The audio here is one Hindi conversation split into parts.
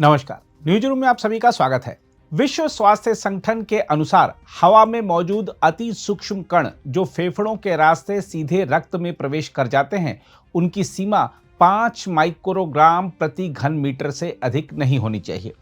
नमस्कार। न्यूज रूम में आप सभी का स्वागत है। विश्व स्वास्थ्य संगठन के अनुसार हवा में मौजूद अति सूक्ष्म कण जो फेफड़ों के रास्ते सीधे रक्त में प्रवेश कर जाते हैं, उनकी सीमा 5 माइक्रोग्राम प्रति घन मीटर से अधिक नहीं होनी चाहिए।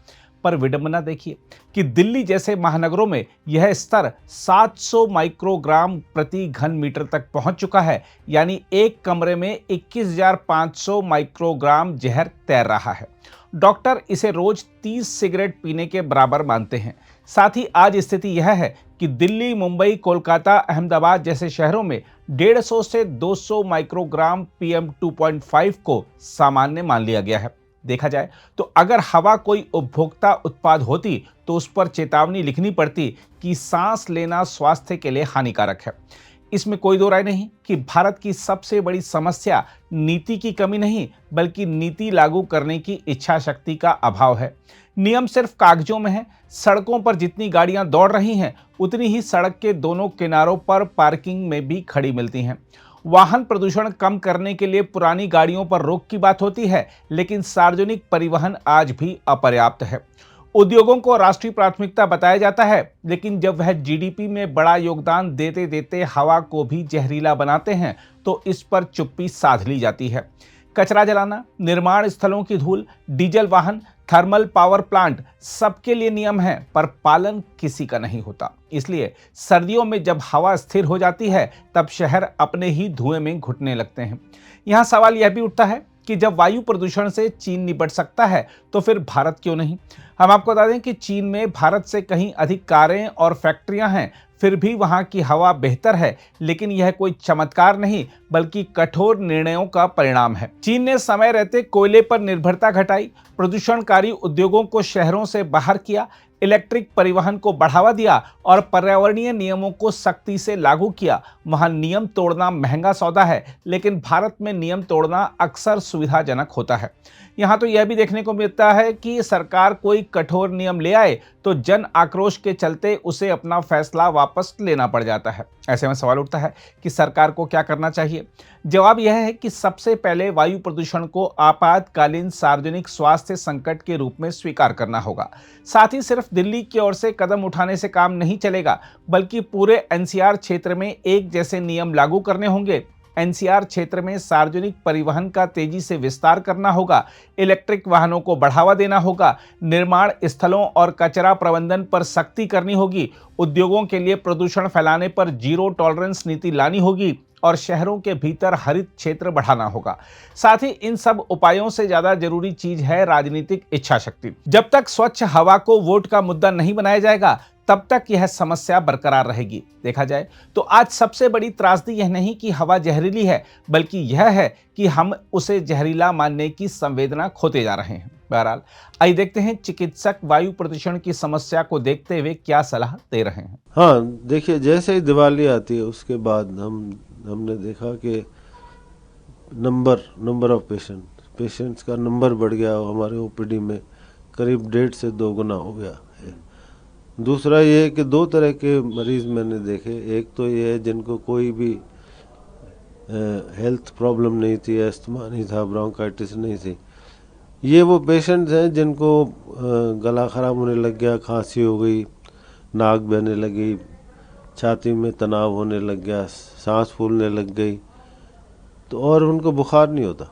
पर विडंबना देखिए कि दिल्ली जैसे महानगरों में यह स्तर 700 माइक्रोग्राम प्रति घन मीटर तक पहुंच चुका है। यानी एक कमरे में 21,500 माइक्रोग्राम जहर तैर रहा है। डॉक्टर इसे रोज 30 सिगरेट पीने के बराबर मानते हैं। साथ ही आज स्थिति यह है कि दिल्ली, मुंबई, कोलकाता, अहमदाबाद जैसे शहरों में 150 से 200 माइक्रोग्राम PM 2.5 को सामान्य मान लिया गया है। देखा जाए तो अगर हवा कोई उपभोक्ता उत्पाद होती तो उस पर चेतावनी लिखनी पड़ती कि सांस लेना स्वास्थ्य के लिए हानिकारक है। इसमें कोई दो राय नहीं कि भारत की सबसे बड़ी समस्या नीति की कमी नहीं, बल्कि नीति लागू करने की इच्छा शक्ति का अभाव है। नियम सिर्फ कागजों में है। सड़कों पर जितनी गाड़ियां दौड़ रही हैं, उतनी ही सड़क के दोनों किनारों पर पार्किंग में भी खड़ी मिलती हैं। वाहन प्रदूषण कम करने के लिए पुरानी गाड़ियों पर रोक की बात होती है, लेकिन सार्वजनिक परिवहन आज भी अपर्याप्त है। उद्योगों को राष्ट्रीय प्राथमिकता बताया जाता है, लेकिन जब वह GDP में बड़ा योगदान देते देते हवा को भी जहरीला बनाते हैं तो इस पर चुप्पी साध ली जाती है। कचरा जलाना, निर्माण स्थलों की धूल, डीजल वाहन, थर्मल पावर प्लांट, सबके लिए नियम है, पर पालन किसी का नहीं होता। इसलिए सर्दियों में जब हवा स्थिर हो जाती है, तब शहर अपने ही धुएं में घुटने लगते हैं। यहाँ सवाल यह भी उठता है कि जब वायु प्रदूषण से चीन निपट सकता है तो फिर भारत क्यों नहीं? हम आपको बता दें कि चीन में भारत से कहीं अधिक कारें और फैक्ट्रियां हैं, फिर भी वहां की हवा बेहतर है। लेकिन यह कोई चमत्कार नहीं, बल्कि कठोर निर्णयों का परिणाम है। चीन ने समय रहते कोयले पर निर्भरता घटाई, प्रदूषणकारी उद्योगों को शहरों से बाहर किया, इलेक्ट्रिक परिवहन को बढ़ावा दिया और पर्यावरणीय नियमों को सख्ती से लागू किया। वहां नियम तोड़ना महंगा सौदा है, लेकिन भारत में नियम तोड़ना अक्सर सुविधाजनक होता है। यहाँ तो यह भी देखने को मिलता है कि सरकार कोई कठोर नियम ले आए तो जन आक्रोश के चलते उसे अपना फैसला वापस लेना पड़ जाता है। ऐसे में सवाल उठता है कि सरकार को क्या करना चाहिए? जवाब यह है कि सबसे पहले वायु प्रदूषण को आपातकालीन सार्वजनिक स्वास्थ्य संकट के रूप में स्वीकार करना होगा। साथ ही सिर्फ दिल्ली की ओर से कदम उठाने से काम नहीं चलेगा, बल्कि पूरे NCR क्षेत्र में एक जैसे नियम लागू करने होंगे। NCR क्षेत्र में सार्वजनिक परिवहन का तेजी से विस्तार करना होगा, इलेक्ट्रिक वाहनों को बढ़ावा देना होगा, निर्माण स्थलों और कचरा प्रबंधन पर सख्ती करनी होगी, उद्योगों के लिए प्रदूषण फैलाने पर जीरो टॉलरेंस नीति लानी होगी और शहरों के भीतर हरित क्षेत्र बढ़ाना होगा। साथ ही इन सब उपायों से ज्यादा जरूरी चीज है राजनीतिक इच्छा शक्ति। जब तक स्वच्छ हवा को वोट का मुद्दा नहीं बनाया जाएगा, तब तक यह समस्या बरकरार रहेगी। देखा जाए तो आज सबसे बड़ी त्रासदी यह नहीं कि हवा जहरीली है, बल्कि यह है कि हम उसे जहरीला मानने की संवेदना खोते जा रहे हैं। बहरहाल आइए देखते हैं चिकित्सक वायु प्रदूषण की समस्या को देखते हुए क्या सलाह दे रहे हैं। हाँ, देखिए, जैसे ही दिवाली आती है उसके बाद हमने देखा कि नंबर ऑफ पेशेंट्स का नंबर बढ़ गया। हमारे OPD में करीब 1.5 से 2 गुना हो गया है। दूसरा ये है कि 2 तरह के मरीज़ मैंने देखे। एक तो ये है जिनको कोई भी हेल्थ प्रॉब्लम नहीं थी, अस्थमा नहीं था, ब्रोंकाइटिस नहीं थी। ये वो पेशेंट्स हैं जिनको गला ख़राब होने लग गया, खांसी हो गई, नाक बहने लगी, छाती में तनाव होने लग गया, सांस फूलने लग गई, तो और उनको बुखार नहीं होता।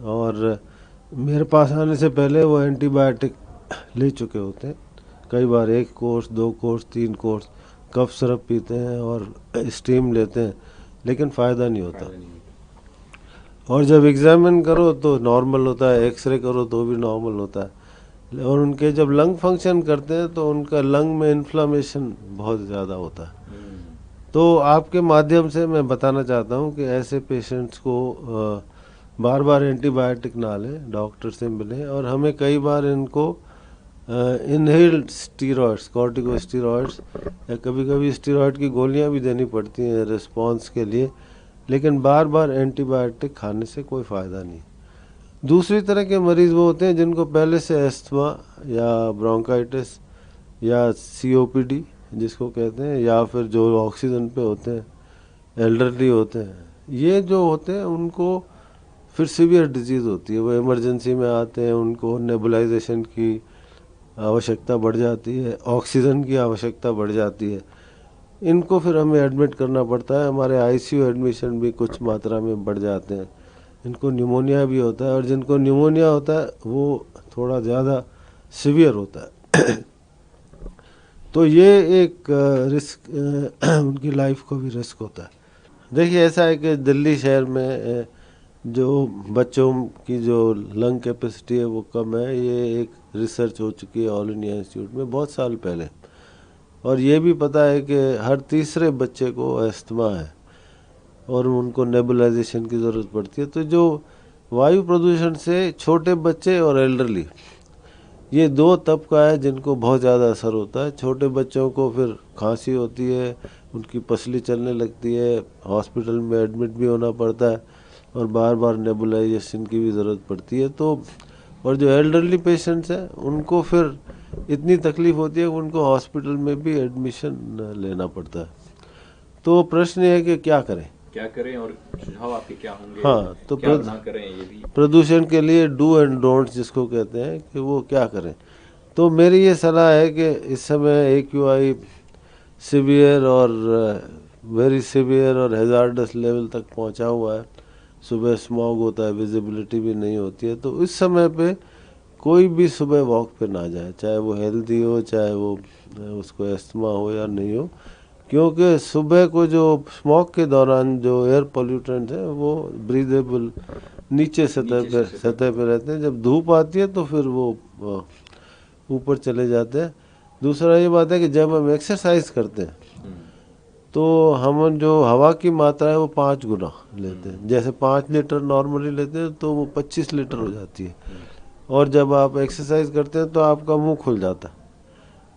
और मेरे पास आने से पहले वो एंटीबायोटिक ले चुके होते हैं, कई बार 1 course, 2 course, 3 course, cough syrup पीते हैं और स्टीम लेते हैं, लेकिन फ़ायदा नहीं होता। और जब एग्जामिन करो तो नॉर्मल होता है, एक्सरे करो तो भी नॉर्मल होता है। और उनके जब लंग फंक्शन करते हैं तो उनका लंग में इन्फ्लामेशन बहुत ज़्यादा होता है। तो आपके माध्यम से मैं बताना चाहता हूँ कि ऐसे पेशेंट्स को बार बार एंटीबायोटिक ना लें, डॉक्टर से मिलें। और हमें कई बार इनको इनहेल्ड स्टीरॉइड्स, कॉर्टिकोस्टीरॉइड्स या कभी कभी स्टीरॉइड की गोलियां भी देनी पड़ती हैं रिस्पांस के लिए, लेकिन बार बार एंटीबायोटिक खाने से कोई फ़ायदा नहीं। दूसरी तरह के मरीज़ वो होते हैं जिनको पहले से अस्थमा या ब्रोंकाइटिस या COPD जिसको कहते हैं, या फिर जो ऑक्सीजन पे होते हैं, एल्डरली होते हैं। ये जो होते हैं उनको फिर सीवियर डिजीज़ होती है, वो इमरजेंसी में आते हैं, उनको नेबुलाइजेशन की आवश्यकता बढ़ जाती है, ऑक्सीजन की आवश्यकता बढ़ जाती है। इनको फिर हमें एडमिट करना पड़ता है, हमारे आईसीयू एडमिशन भी कुछ मात्रा में बढ़ जाते हैं। इनको न्यूमोनिया भी होता है, और जिनको न्यूमोनिया होता है वो थोड़ा ज़्यादा सीवियर होता है। तो ये एक रिस्क, उनकी लाइफ को भी रिस्क होता है। देखिए, ऐसा है कि दिल्ली शहर में जो बच्चों की जो लंग कैपेसिटी है वो कम है। ये एक रिसर्च हो चुकी है ऑल इंडिया इंस्टीट्यूट में बहुत साल पहले, और ये भी पता है कि हर तीसरे बच्चे को अस्थमा है और उनको नेबुलाइजेशन की ज़रूरत पड़ती है। तो जो वायु प्रदूषण से छोटे बच्चे और एल्डरली, ये दो तबका है जिनको बहुत ज़्यादा असर होता है। छोटे बच्चों को फिर खांसी होती है, उनकी पसली चलने लगती है, हॉस्पिटल में एडमिट भी होना पड़ता है और बार बार नेबुलाइजेशन की भी ज़रूरत पड़ती है। तो और जो एल्डरली पेशेंट्स हैं उनको फिर इतनी तकलीफ़ होती है कि उनको हॉस्पिटल में भी एडमिशन लेना पड़ता है। तो प्रश्न ये है कि क्या करें और सुझाव आपके क्या होंगे? हाँ, तो क्या ना करें, ये भी प्रदूषण के लिए डू एंड डोंट्स जिसको कहते हैं कि वो क्या करें। तो मेरी ये सलाह है कि इस समय AQI सीवियर और वेरी सीवियर और हैजार्डस लेवल तक पहुंचा हुआ है। सुबह स्मॉग होता है, विजिबिलिटी भी नहीं होती है। तो इस समय पे कोई भी सुबह वॉक पे ना जाए, चाहे वो हेल्दी हो, चाहे वो उसको अस्थमा हो या नहीं हो, क्योंकि सुबह को जो स्मॉग के दौरान जो एयर पोल्यूटेंट है वो ब्रीदेबल नीचे सतह पे रहते हैं। जब धूप आती है तो फिर वो ऊपर चले जाते हैं। दूसरा ये बात है कि जब हम एक्सरसाइज करते हैं तो हम जो हवा की मात्रा है वो 5 गुना लेते हैं। जैसे 5 लीटर नॉर्मली लेते हैं तो वो 25 लीटर हो जाती है। और जब आप एक्सरसाइज करते हैं तो आपका मुंह खुल जाता है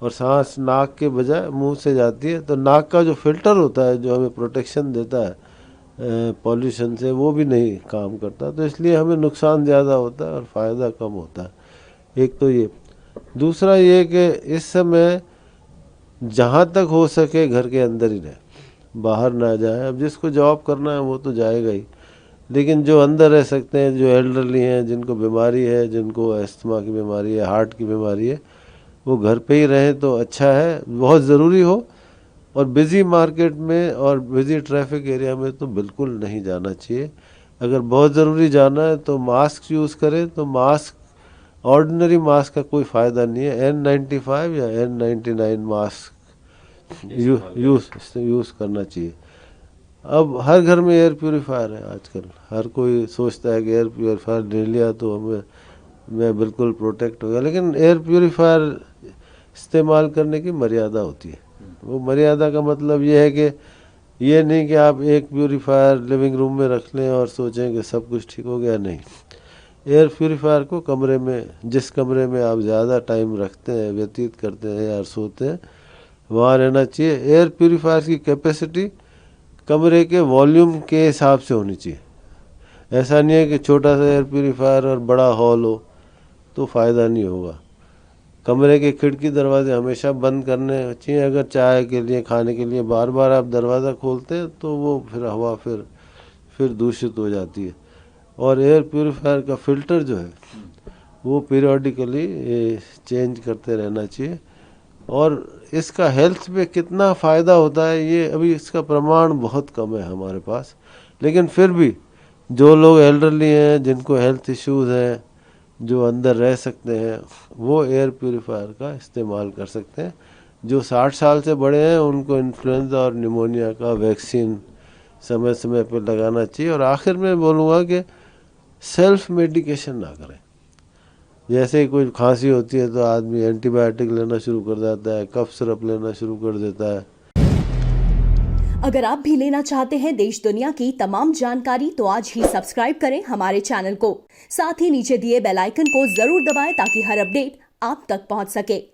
और सांस नाक के बजाय मुंह से जाती है। तो नाक का जो फिल्टर होता है जो हमें प्रोटेक्शन देता है पॉल्यूशन से, वो भी नहीं काम करता। तो इसलिए हमें नुकसान ज़्यादा होता है और फ़ायदा कम होता है। एक तो ये। दूसरा ये कि इस समय जहाँ तक हो सके घर के अंदर ही रहें, बाहर ना जाए। अब जिसको जॉब करना है वो तो जाएगा ही, लेकिन जो अंदर रह सकते हैं, जो एल्डरली हैं, जिनको बीमारी है, जिनको अस्थमा की बीमारी है, हार्ट की बीमारी है, वो घर पे ही रहें तो अच्छा है। बहुत ज़रूरी हो और बिज़ी मार्केट में और बिज़ी ट्रैफिक एरिया में तो बिल्कुल नहीं जाना चाहिए। अगर बहुत ज़रूरी जाना है तो मास्क यूज़ करें। तो मास्क, ऑर्डिनरी मास्क का कोई फ़ायदा नहीं है। N95 या N99 मास्क यूज़ करना चाहिए। अब हर घर में एयर प्योरीफायर है आजकल। हर कोई सोचता है कि एयर प्योरीफायर ले लिया तो मैं बिल्कुल प्रोटेक्ट हो गया, लेकिन एयर प्योरीफायर इस्तेमाल करने की मर्यादा होती है। वो मर्यादा का मतलब ये है कि ये नहीं कि आप एक प्योरीफायर लिविंग रूम में रख लें और सोचें कि सब कुछ ठीक हो गया। नहीं, एयर प्योरीफायर को कमरे में, जिस कमरे में आप ज़्यादा टाइम रखते हैं, व्यतीत करते हैं या सोते हैं, वहाँ रहना चाहिए। एयर प्योरीफायर की कैपेसिटी कमरे के वॉल्यूम के हिसाब से होनी चाहिए। ऐसा नहीं है कि छोटा सा एयर प्योरीफायर और बड़ा हॉल हो तो फ़ायदा नहीं होगा। कमरे के खिड़की दरवाजे हमेशा बंद करने चाहिए। अगर चाय के लिए, खाने के लिए बार बार आप दरवाज़ा खोलते हैं तो वो फिर हवा फिर दूषित हो जाती है। और एयर प्योरीफायर का फ़िल्टर जो है वो पीरियडिकली चेंज करते रहना चाहिए। और इसका हेल्थ पे कितना फ़ायदा होता है ये अभी इसका प्रमाण बहुत कम है हमारे पास। लेकिन फिर भी जो लोग एल्डरली हैं, जिनको हेल्थ इश्यूज़ हैं, जो अंदर रह सकते हैं, वो एयर प्योरीफायर का इस्तेमाल कर सकते हैं। जो 60 साल से बड़े हैं उनको इन्फ्लुएंजा और निमोनिया का वैक्सीन समय समय पर लगाना चाहिए। और आखिर में बोलूँगा कि सेल्फ मेडिकेशन ना करें। जैसे ही कोई खांसी होती है तो आदमी एंटीबायोटिक लेना शुरू कर देता है, कफ सिरप लेना शुरू कर देता है। अगर आप भी लेना चाहते हैं देश दुनिया की तमाम जानकारी तो आज ही सब्सक्राइब करें हमारे चैनल को। साथ ही नीचे दिए बेल आइकन को जरूर दबाएं ताकि हर अपडेट आप तक पहुंच सके।